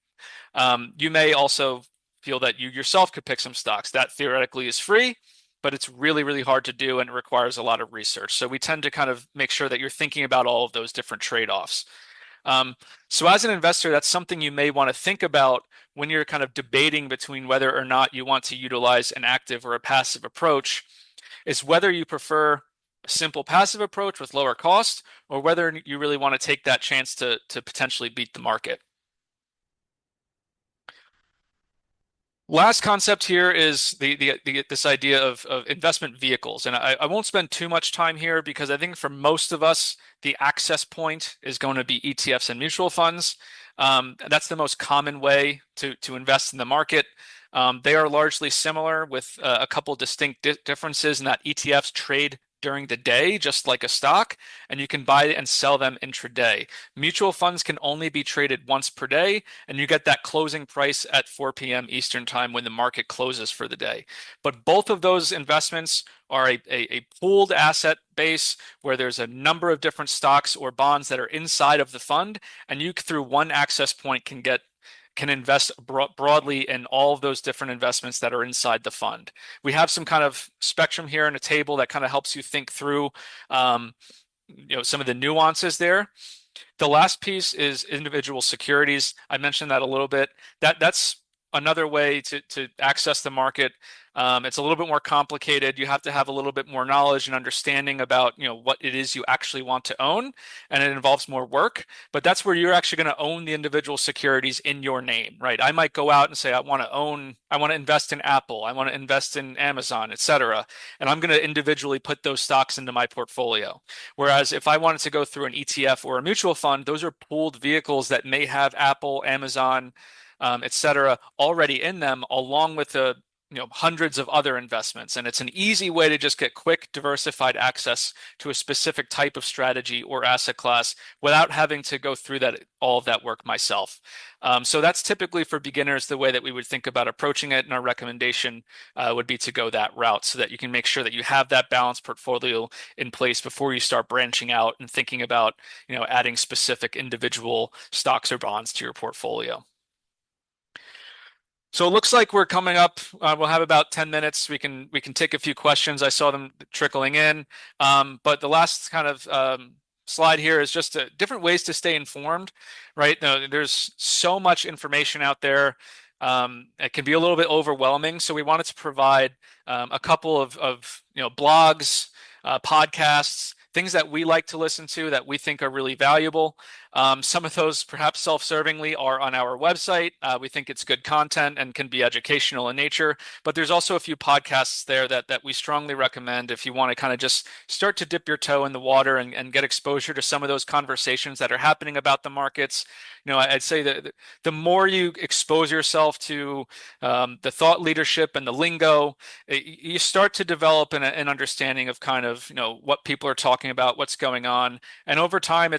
You may also feel that you yourself could pick some stocks. That theoretically is free, but it's really, really hard to do and it requires a lot of research. So we tend to kind of make sure that you're thinking about all of those different trade-offs. So as an investor, that's something you may want to think about when you're kind of debating between whether or not you want to utilize an active or a passive approach, is whether you prefer a simple passive approach with lower cost or whether you really want to take that chance to potentially beat the market. Last concept here is this idea of investment vehicles. And I won't spend too much time here because I think for most of us, the access point is going to be ETFs and mutual funds. That's the most common way to invest in the market. They are largely similar with a couple distinct differences in that ETFs trade during the day, just like a stock, and you can buy and sell them intraday. Mutual funds can only be traded once per day, and you get that closing price at 4 p.m. Eastern time when the market closes for the day. But both of those investments are a pooled asset base where there's a number of different stocks or bonds that are inside of the fund, and you through one access point can invest broadly in all of those different investments that are inside the fund. We have some kind of spectrum here in a table that kind of helps you think through some of the nuances there. The last piece is individual securities. I mentioned that a little bit. That's another way to access the market. It's a little bit more complicated. You have to have a little bit more knowledge and understanding about, what it is you actually want to own, and it involves more work. But that's where you're actually going to own the individual securities in your name, right? I might go out and say, I want to invest in Apple, I want to invest in Amazon, etc. And I'm going to individually put those stocks into my portfolio. Whereas if I wanted to go through an ETF or a mutual fund, those are pooled vehicles that may have Apple, Amazon, etc., already in them, along with the hundreds of other investments. And it's an easy way to just get quick, diversified access to a specific type of strategy or asset class without having to go through all of that work myself. So that's typically for beginners the way that we would think about approaching it. And our recommendation would be to go that route so that you can make sure that you have that balanced portfolio in place before you start branching out and thinking about adding specific individual stocks or bonds to your portfolio. So it looks like we're coming up. We'll have about 10 minutes. We can take a few questions. I saw them trickling in. But the last kind of slide here is just different ways to stay informed, right? Now, there's so much information out there. It can be a little bit overwhelming. So we wanted to provide a couple of blogs, podcasts, things that we like to listen to that we think are really valuable. Some of those, perhaps self-servingly, are on our website. We think it's good content and can be educational in nature. But there's also a few podcasts there that we strongly recommend if you want to kind of just start to dip your toe in the water and get exposure to some of those conversations that are happening about the markets. I'd say that the more you expose yourself to the thought leadership and the lingo, you start to develop an understanding of kind of what people are talking about, what's going on, and over time,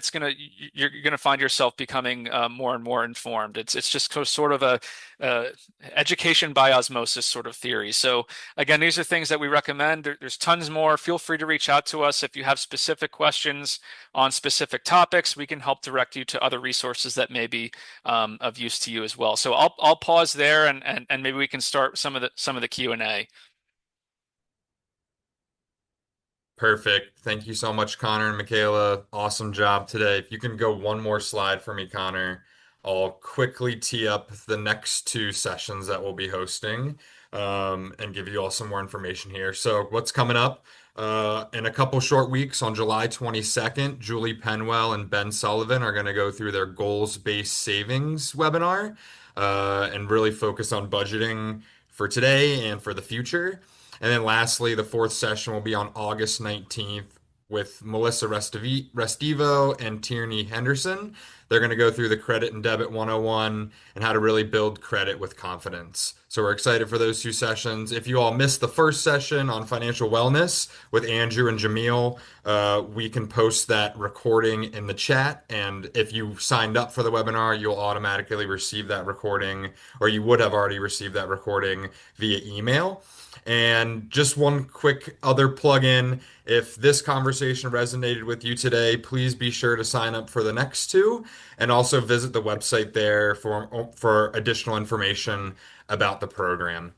you're gonna find yourself becoming more and more informed. It's just sort of a education by osmosis sort of theory. So again, these are things that we recommend. There's tons more. Feel free to reach out to us if you have specific questions on specific topics. We can help direct you to other resources that may be of use to you as well. So I'll pause there and maybe we can start some of the Q&A. Perfect. Thank you so much, Connor and Mckayla. Awesome job today. If you can go one more slide for me, Connor, I'll quickly tee up the next two sessions that we'll be hosting and give you all some more information here. So what's coming up? In a couple short weeks on July 22nd, Julie Penwell and Ben Sullivan are going to go through their goals-based savings webinar and really focus on budgeting for today and for the future. And then lastly, the fourth session will be on August 19th with Melissa Restivo and Tierney Henderson. They're going to go through the credit and debit 101 and how to really build credit with confidence. So we're excited for those two sessions. If you all missed the first session on financial wellness with Andrew and Jamil, we can post that recording in the chat. And if you signed up for the webinar, you'll automatically receive that recording, or you would have already received that recording via email. And just one quick other plug-in. If this conversation resonated with you today, please be sure to sign up for the next two and also visit the website there for additional information about the program.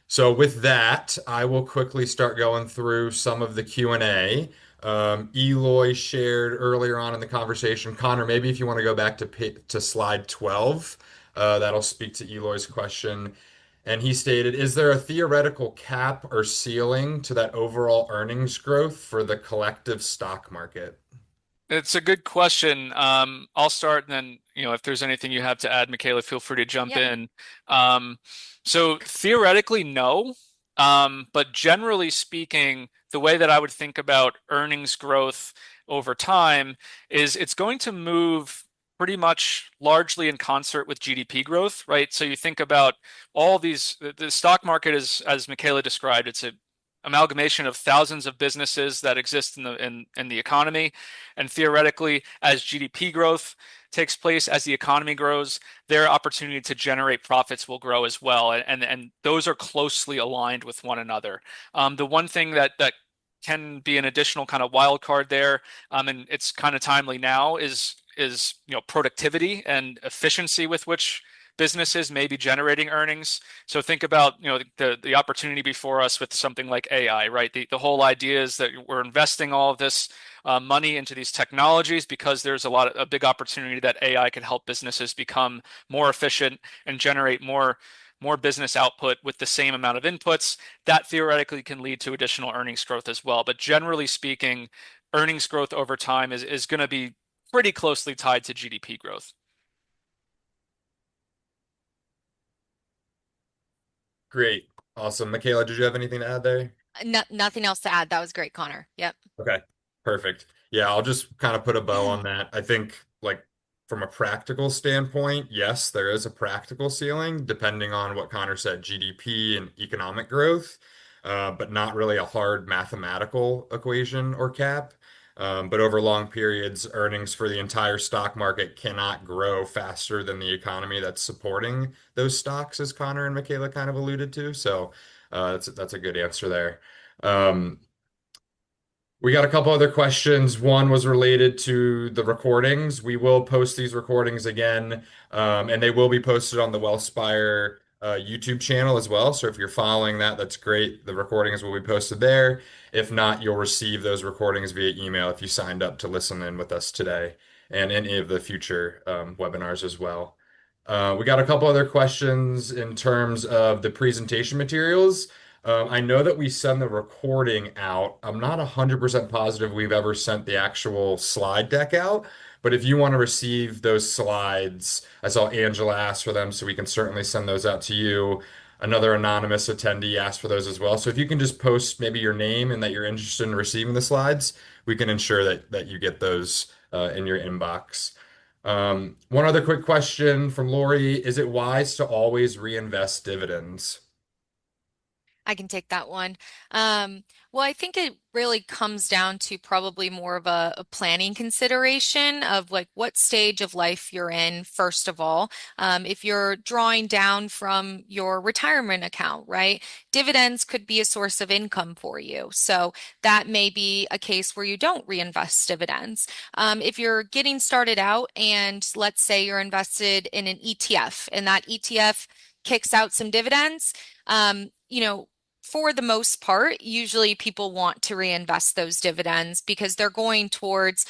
So with that, I will quickly start going through some of the Q&A. Eloy shared earlier on in the conversation. Connor, maybe if you want to go back to slide 12, that'll speak to Eloy's question. And he stated, is there a theoretical cap or ceiling to that overall earnings growth for the collective stock market? It's a good question. I'll start, and then if there's anything you have to add, Mckayla, feel free to jump Yep. in. So theoretically, no. But generally speaking, the way that I would think about earnings growth over time is it's going to move pretty much largely in concert with GDP growth, right? So you think about all these, the stock market is, as Mckayla described, it's a amalgamation of thousands of businesses that exist in the economy, and theoretically, as GDP growth takes place, as the economy grows, their opportunity to generate profits will grow as well, and those are closely aligned with one another. The one thing that can be an additional kind of wild card there, and it's kind of timely now, is productivity and efficiency with which businesses may be generating earnings. So think about the opportunity before us with something like AI, right? The whole idea is that we're investing all of this money into these technologies because there's a big opportunity that AI can help businesses become more efficient and generate more business output with the same amount of inputs. That theoretically can lead to additional earnings growth as well. But generally speaking, earnings growth over time is going to be pretty closely tied to GDP growth. Great. Awesome. Mckayla, did you have anything to add there? No, nothing else to add. That was great, Connor. Yep. Okay, perfect. Yeah, I'll just kind of put a bow on that. I think, like, from a practical standpoint, yes, there is a practical ceiling depending on what Connor said, GDP and economic growth, but not really a hard mathematical equation or cap. But over long periods, earnings for the entire stock market cannot grow faster than the economy that's supporting those stocks, as Connor and Mckayla kind of alluded to. So that's a good answer there. Um, we got a couple other questions. One was related to the recordings. We will post these recordings again, and they will be posted on the Wellspire YouTube channel as well. So if you're following that, that's great. The recordings will be posted there. If not, you'll receive those recordings via email if you signed up to listen in with us today and any of the future webinars as well. We got a couple other questions in terms of the presentation materials. I know that we send the recording out. I'm not 100% positive we've ever sent the actual slide deck out, but if you want to receive those slides, I saw Angela ask for them, so we can certainly send those out to you. Another anonymous attendee asked for those as well. So if you can just post maybe your name and that you're interested in receiving the slides, we can ensure that you get those in your inbox. One other quick question from Lori. Is it wise to always reinvest dividends? I can take that one. Well, I think it really comes down to probably more of a planning consideration of like what stage of life you're in, first of all. If you're drawing down from your retirement account, right? Dividends could be a source of income for you. So that may be a case where you don't reinvest dividends. If you're getting started out and let's say you're invested in an ETF and that ETF kicks out some dividends, for the most part, usually people want to reinvest those dividends because they're going towards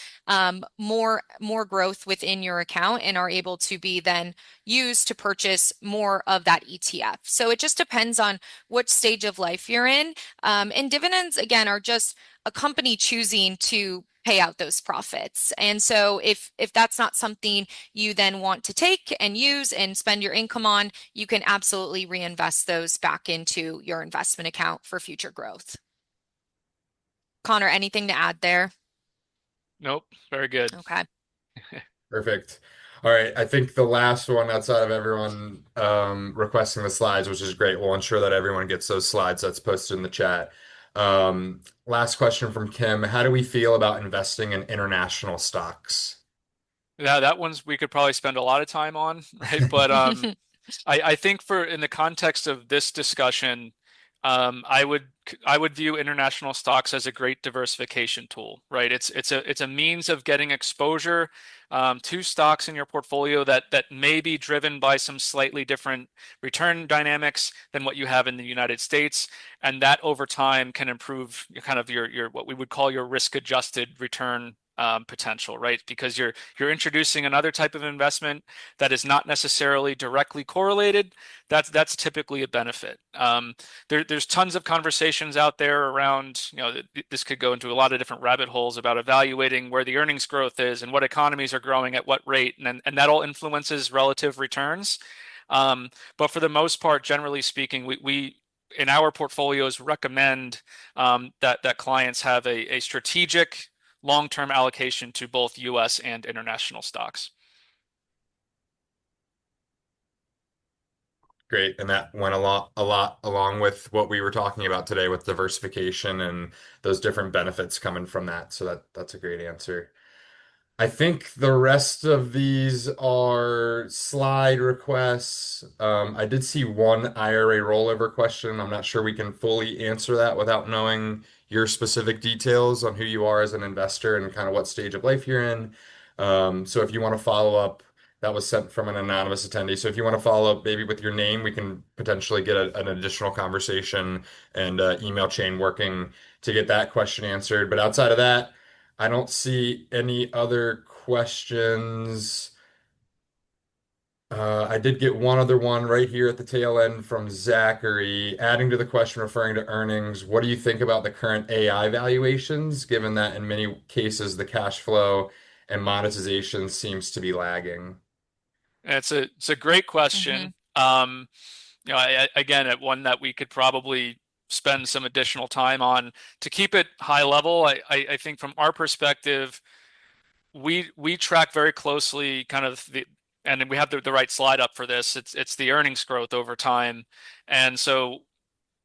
more growth within your account and are able to be then used to purchase more of that ETF. So it just depends on which stage of life you're in. And dividends, again, are just a company choosing to pay out those profits. And so if that's not something you then want to take and use and spend your income on, you can absolutely reinvest those back into your investment account for future growth. Connor, anything to add there? Nope, very good. Okay. Perfect. All right. I think the last one outside of everyone requesting the slides, which is great. We'll ensure that everyone gets those slides that's posted in the chat. Last question from Kim. How do we feel about investing in international stocks? Yeah, that one's we could probably spend a lot of time on, right? But I think for in the context of this discussion, I would view international stocks as a great diversification tool, right? It's a means of getting exposure to stocks in your portfolio that may be driven by some slightly different return dynamics than what you have in the United States, and that over time can improve kind of your what we would call your risk-adjusted return potential, right? Because you're introducing another type of investment that is not necessarily directly correlated. That's typically a benefit. There's tons of conversations out there around, this could go into a lot of different rabbit holes about evaluating where the earnings growth is and what economies are growing at what rate, and that all influences relative returns. But for the most part, generally speaking, we in our portfolios recommend that clients have a strategic long-term allocation to both US and international stocks. Great. And that went a lot along with what we were talking about today with diversification and those different benefits coming from that. So that's a great answer. I think the rest of these are slide requests. I did see one IRA rollover question. I'm not sure we can fully answer that without knowing your specific details on who you are as an investor and kind of what stage of life you're in. So if you want to follow up, that was sent from an anonymous attendee. So if you want to follow up maybe with your name, we can potentially get an additional conversation and email chain working to get that question answered. But outside of that, I don't see any other questions. I did get one other one right here at the tail end from Zachary, adding to the question referring to earnings. What do you think about the current AI valuations, given that in many cases the cash flow and monetization seems to be lagging? It's a great hmm question. Again, one that we could probably spend some additional time on. To keep it high level, I think from our perspective, we track very closely kind of and we have the right slide up for this. It's the earnings growth over time. And so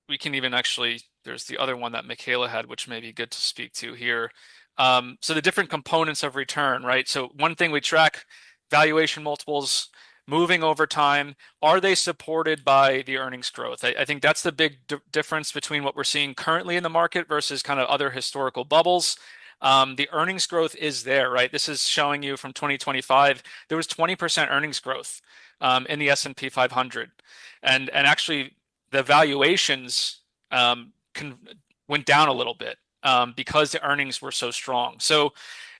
we can even actually, there's the other one that Mckayla had, which may be good to speak to here. So the different components of return, right? So one thing we track, valuation multiples moving over time. Are they supported by the earnings growth? I think that's the big difference between what we're seeing currently in the market versus kind of other historical bubbles. The earnings growth is there, right? This is showing you from 2025, there was 20% earnings growth in the S&P 500. And actually the valuations can, went down a little bit because the earnings were so strong. So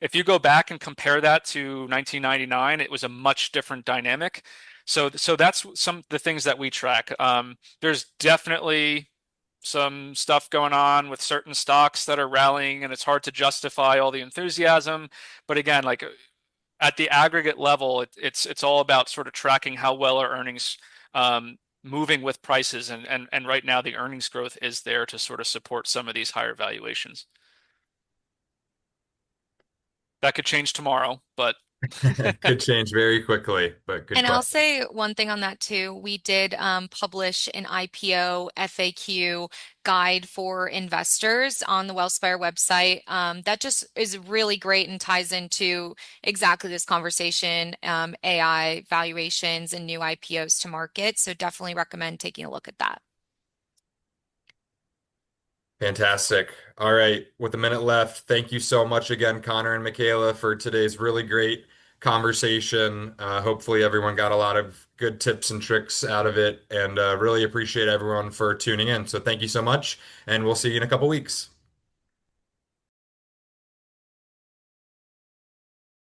if you go back and compare that to 1999, it was a much different dynamic. So that's some of the things that we track. There's definitely some stuff going on with certain stocks that are rallying, and it's hard to justify all the enthusiasm. But again, like at the aggregate level, it's all about sort of tracking how well are earnings moving with prices, and right now the earnings growth is there to sort of support some of these higher valuations. That could change tomorrow, but Could change very quickly, but good And I'll question. say one thing on that too. We did publish an IPO FAQ guide for investors on the Wellspire website. That just is really great and ties into exactly this conversation, AI valuations and new IPOs to market. So definitely recommend taking a look at that. Fantastic. All right. With a minute left, thank you so much again, Connor and Mckayla, for today's really great conversation. Hopefully, everyone got a lot of good tips and tricks out of it, and really appreciate everyone for tuning in. So, thank you so much, and we'll see you in a couple weeks.